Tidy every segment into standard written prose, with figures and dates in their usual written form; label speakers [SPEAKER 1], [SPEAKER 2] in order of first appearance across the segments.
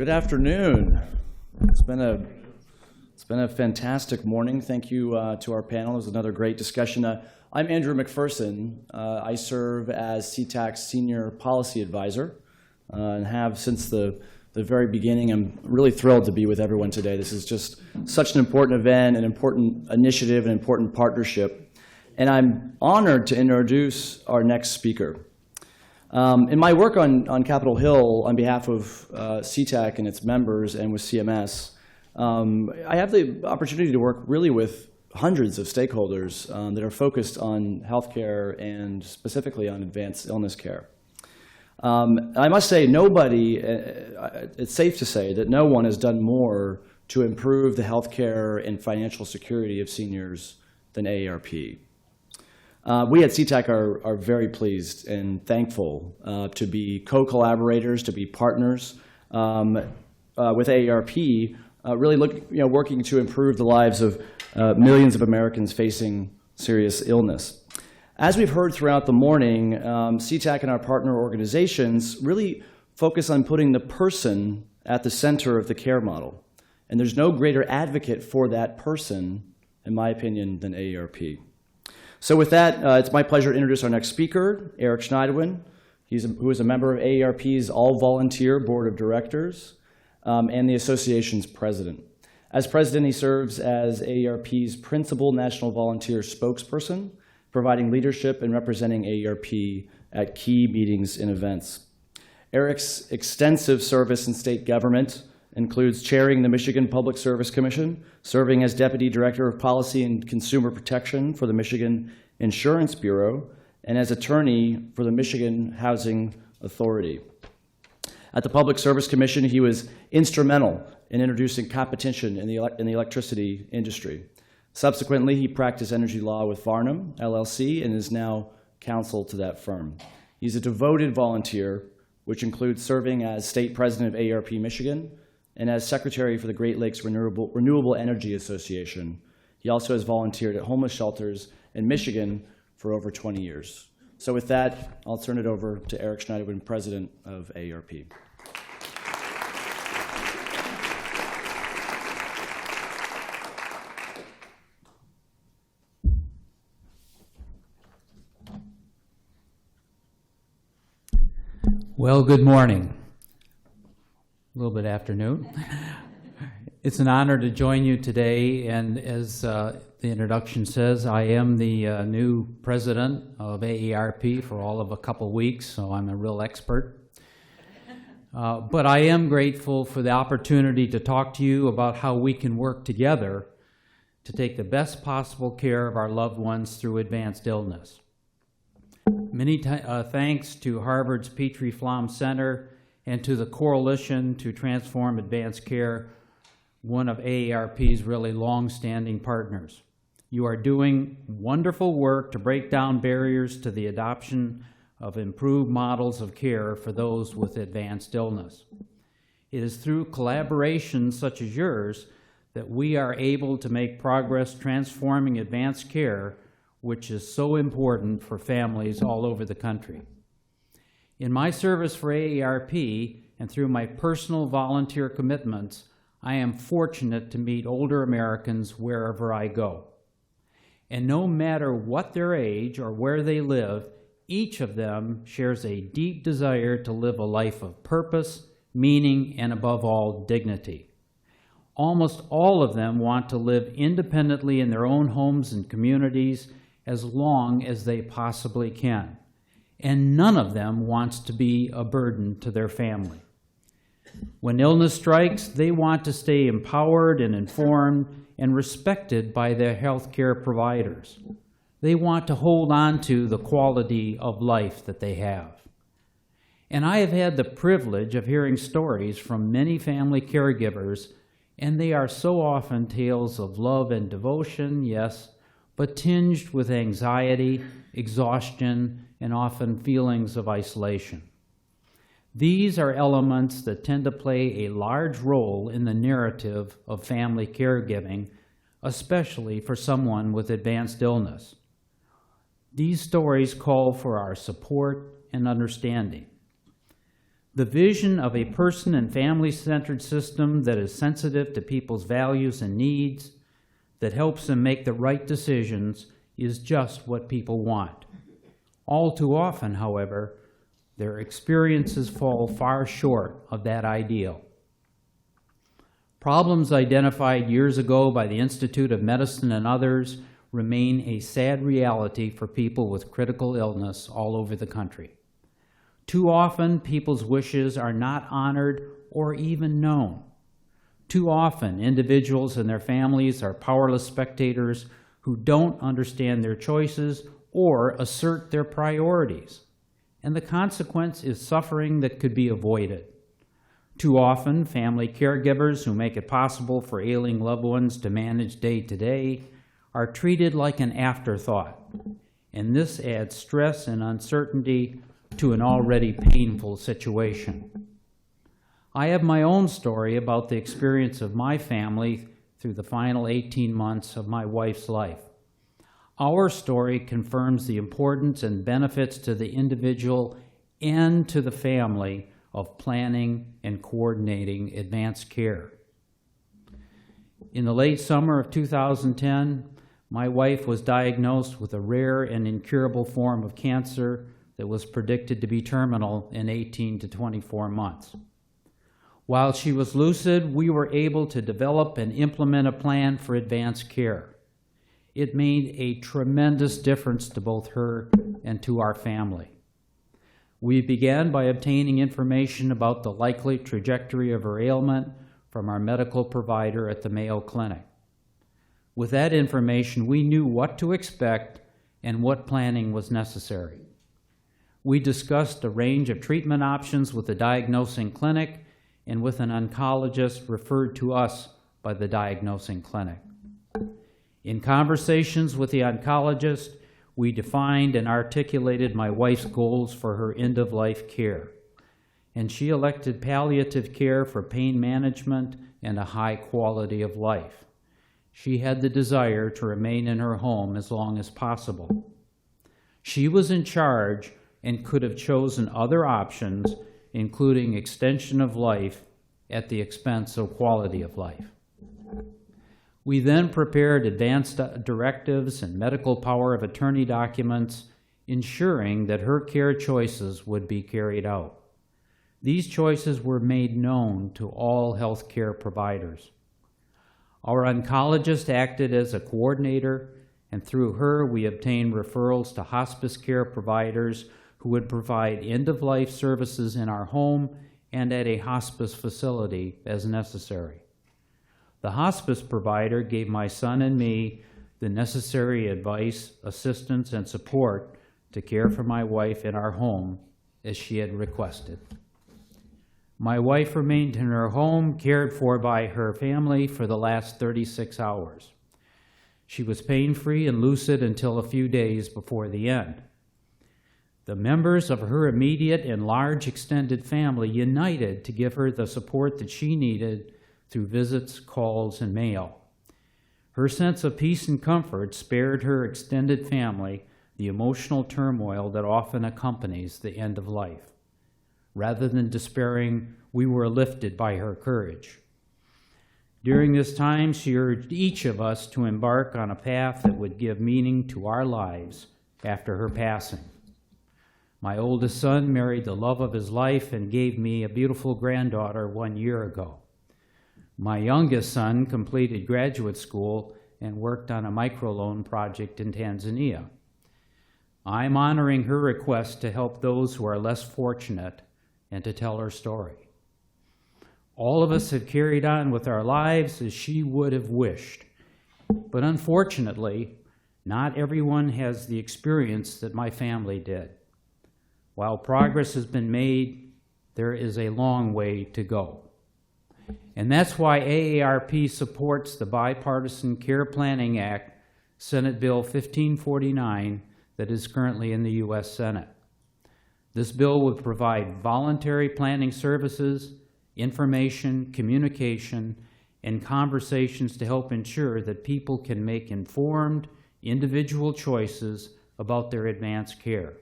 [SPEAKER 1] Good afternoon. It's been a fantastic morning. Thank you to our panel. It was another great discussion. I'm Andrew McPherson. I serve as CTAC's Senior Policy Advisor and have since the very beginning. I'm really thrilled to be with everyone today. This is just such an important event, an important initiative, an important partnership. And I'm honored to introduce our next speaker. In my work on Capitol Hill on behalf of CTAC and its members and with CMS, I have the opportunity to work really with hundreds of stakeholders that are focused on healthcare and specifically on advanced illness care. I must say, it's safe to say that no one has done more to improve the healthcare and financial security of seniors than AARP. We at CTAC are very pleased and thankful to be co-collaborators, to be partners with AARP, really working to improve the lives of millions of Americans facing serious illness. As we've heard throughout the morning, CTAC and our partner organizations really focus on putting the person at the center of the care model. And there's no greater advocate for that person, in my opinion, than AARP. So with that, it's my pleasure to introduce our next speaker, Eric Schneidewind, who is a member of AARP's all-volunteer board of directors and the association's president. As president, he serves as AARP's principal national volunteer spokesperson, providing leadership and representing AARP at key meetings and events. Eric's extensive service in state government includes chairing the Michigan Public Service Commission, serving as Deputy Director of Policy and Consumer Protection for the Michigan Insurance Bureau, and as attorney for the Michigan Housing Authority. At the Public Service Commission, he was instrumental in introducing competition in the electricity industry. Subsequently, he practiced energy law with Farnham, LLC, and is now counsel to that firm. He's a devoted volunteer, which includes serving as state president of AARP Michigan, and as secretary for the Great Lakes Renewable Energy Association. He also has volunteered at homeless shelters in Michigan for over 20 years. So with that, I'll turn it over to Eric Schneiderman, president of AARP.
[SPEAKER 2] Well, good morning. A little bit afternoon. It's an honor to join you today, and as the introduction says, I am the new president of AARP for all of a couple weeks, so I'm a real expert. But I am grateful for the opportunity to talk to you about how we can work together to take the best possible care of our loved ones through advanced illness. Many thanks to Harvard's Petrie Flom Center and to the Coalition to Transform Advanced Care, one of AARP's really long-standing partners. You are doing wonderful work to break down barriers to the adoption of improved models of care for those with advanced illness. It is through collaborations such as yours that we are able to make progress transforming advanced care, which is so important for families all over the country. In my service for AARP and through my personal volunteer commitments, I am fortunate to meet older Americans wherever I go. And no matter what their age or where they live, each of them shares a deep desire to live a life of purpose, meaning, and above all, dignity. Almost all of them want to live independently in their own homes and communities as long as they possibly can. And none of them wants to be a burden to their family. When illness strikes, they want to stay empowered and informed and respected by their healthcare providers. They want to hold on to the quality of life that they have. And I have had the privilege of hearing stories from many family caregivers, and they are so often tales of love and devotion, yes, but tinged with anxiety, exhaustion, and often feelings of isolation. These are elements that tend to play a large role in the narrative of family caregiving, especially for someone with advanced illness. These stories call for our support and understanding. The vision of a person and family-centered system that is sensitive to people's values and needs, that helps them make the right decisions, is just what people want. All too often, however, their experiences fall far short of that ideal. Problems identified years ago by the Institute of Medicine and others remain a sad reality for people with critical illness all over the country. Too often, people's wishes are not honored or even known. Too often, individuals and their families are powerless spectators who don't understand their choices or assert their priorities. And the consequence is suffering that could be avoided. Too often, family caregivers who make it possible for ailing loved ones to manage day to day are treated like an afterthought, and this adds stress and uncertainty to an already painful situation. I have my own story about the experience of my family through the final 18 months of my wife's life. Our story confirms the importance and benefits to the individual and to the family of planning and coordinating advanced care. In the late summer of 2010, my wife was diagnosed with a rare and incurable form of cancer that was predicted to be terminal in 18 to 24 months. While she was lucid, we were able to develop and implement a plan for advanced care. It made a tremendous difference to both her and to our family. We began by obtaining information about the likely trajectory of her ailment from our medical provider at the Mayo Clinic. With that information, we knew what to expect and what planning was necessary. We discussed a range of treatment options with the diagnosing clinic and with an oncologist referred to us by the diagnosing clinic. In conversations with the oncologist, we defined and articulated my wife's goals for her end-of-life care, and she elected palliative care for pain management and a high quality of life. She had the desire to remain in her home as long as possible. She was in charge and could have chosen other options, including extension of life at the expense of quality of life. We then prepared advanced directives and medical power of attorney documents, ensuring that her care choices would be carried out. These choices were made known to all healthcare providers. Our oncologist acted as a coordinator, and through her we obtained referrals to hospice care providers who would provide end-of-life services in our home and at a hospice facility as necessary. The hospice provider gave my son and me the necessary advice, assistance, and support to care for my wife in our home as she had requested. My wife remained in her home, cared for by her family for the last 36 hours. She was pain-free and lucid until a few days before the end. The members of her immediate and large extended family united to give her the support that she needed through visits, calls, and mail. Her sense of peace and comfort spared her extended family the emotional turmoil that often accompanies the end of life. Rather than despairing, we were lifted by her courage. During this time, she urged each of us to embark on a path that would give meaning to our lives after her passing. My oldest son married the love of his life and gave me a beautiful granddaughter 1 year ago. My youngest son completed graduate school and worked on a microloan project in Tanzania. I'm honoring her request to help those who are less fortunate and to tell her story. All of us have carried on with our lives as she would have wished, but unfortunately, not everyone has the experience that my family did. While progress has been made, there is a long way to go. And that's why AARP supports the Bipartisan Care Planning Act, Senate Bill 1549, that is currently in the U.S. Senate. This bill would provide voluntary planning services, information, communication, and conversations to help ensure that people can make informed, individual choices about their advanced care.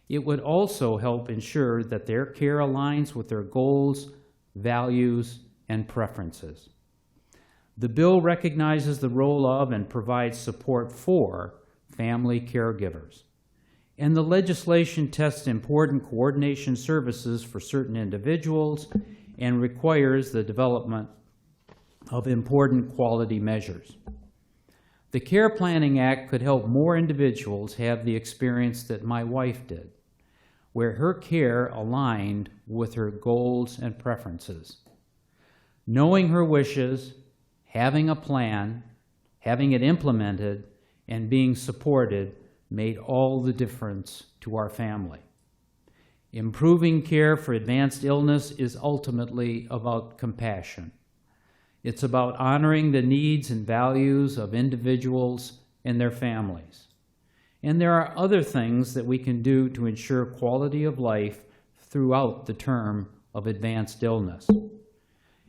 [SPEAKER 2] It would also help ensure that their care aligns with their goals, values, and preferences. The bill recognizes the role of and provides support for family caregivers. And the legislation tests important coordination services for certain individuals and requires the development of important quality measures. The Care Planning Act could help more individuals have the experience that my wife did, where her care aligned with her goals and preferences. Knowing her wishes, having a plan, having it implemented, and being supported made all the difference to our family. Improving care for advanced illness is ultimately about compassion. It's about honoring the needs and values of individuals and their families. And there are other things that we can do to ensure quality of life throughout the term of advanced illness.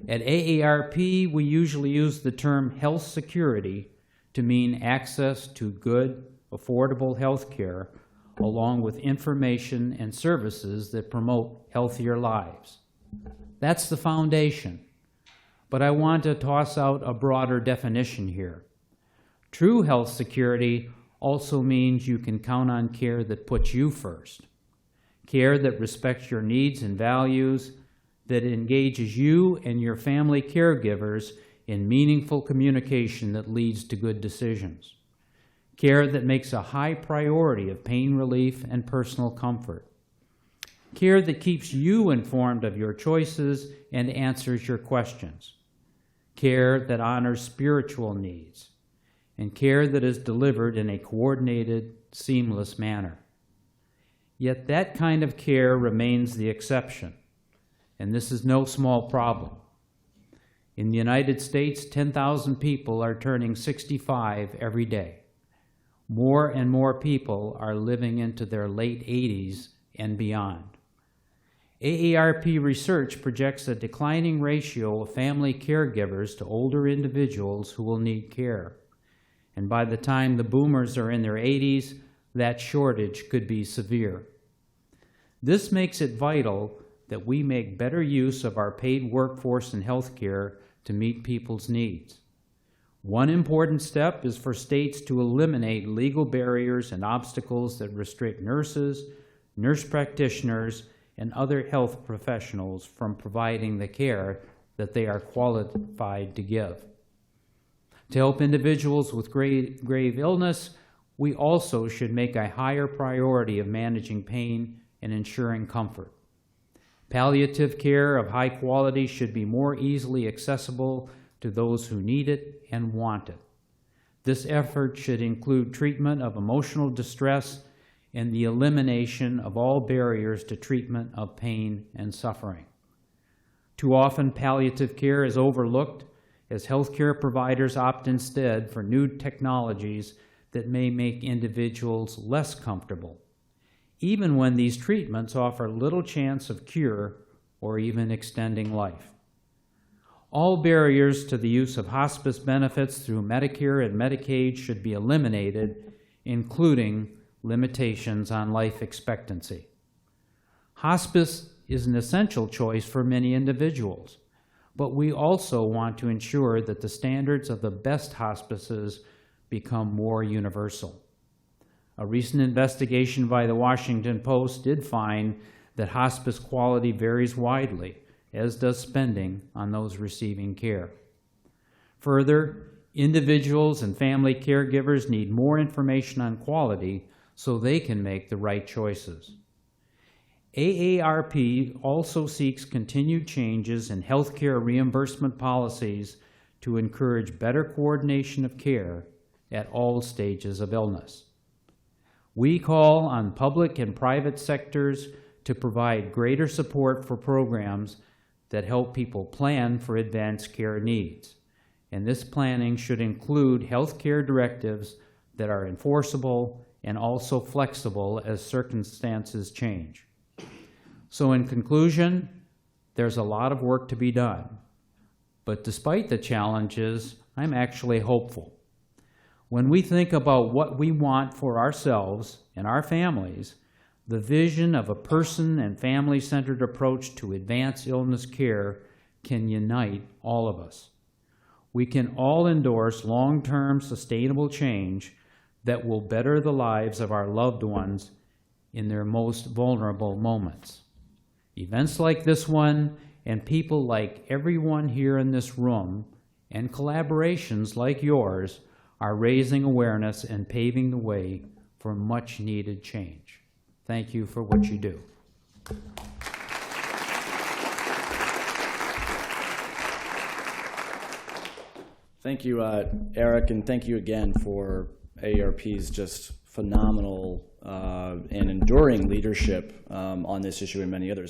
[SPEAKER 2] At AARP, we usually use the term health security to mean access to good, affordable health care, along with information and services that promote healthier lives. That's the foundation. But I want to toss out a broader definition here. True health security also means you can count on care that puts you first, care that respects your needs and values, that engages you and your family caregivers in meaningful communication that leads to good decisions, care that makes a high priority of pain relief and personal comfort, care that keeps you informed of your choices and answers your questions, care that honors spiritual needs, and care that is delivered in a coordinated, seamless manner. Yet that kind of care remains the exception, and this is no small problem. In the United States, 10,000 people are turning 65 every day. More and more people are living into their late 80s and beyond. AARP research projects a declining ratio of family caregivers to older individuals who will need care. And by the time the boomers are in their 80s, that shortage could be severe. This makes it vital that we make better use of our paid workforce in healthcare to meet people's needs. One important step is for states to eliminate legal barriers and obstacles that restrict nurses, nurse practitioners, and other health professionals from providing the care that they are qualified to give. To help individuals with grave illness, we also should make a higher priority of managing pain and ensuring comfort. Palliative care of high quality should be more easily accessible to those who need it and want it. This effort should include treatment of emotional distress and the elimination of all barriers to treatment of pain and suffering. Too often, palliative care is overlooked as healthcare providers opt instead for new technologies that may make individuals less comfortable, even when these treatments offer little chance of cure or even extending life. All barriers to the use of hospice benefits through Medicare and Medicaid should be eliminated, including limitations on life expectancy. Hospice is an essential choice for many individuals, but we also want to ensure that the standards of the best hospices become more universal. A recent investigation by the Washington Post did find that hospice quality varies widely, as does spending on those receiving care. Further, individuals and family caregivers need more information on quality so they can make the right choices. AARP also seeks continued changes in healthcare reimbursement policies to encourage better coordination of care at all stages of illness. We call on public and private sectors to provide greater support for programs that help people plan for advanced care needs. And this planning should include healthcare directives that are enforceable and also flexible as circumstances change. So in conclusion, there's a lot of work to be done. But despite the challenges, I'm actually hopeful. When we think about what we want for ourselves and our families, The vision of a person and family-centered approach to advance illness care can unite all of us. We can all endorse long-term sustainable change that will better the lives of our loved ones in their most vulnerable moments. Events like this one and people like everyone here in this room and collaborations like yours are raising awareness and paving the way for much needed change. Thank you for what you do.
[SPEAKER 1] Thank you, Eric, and thank you again for AARP's just phenomenal and enduring leadership on this issue and many others.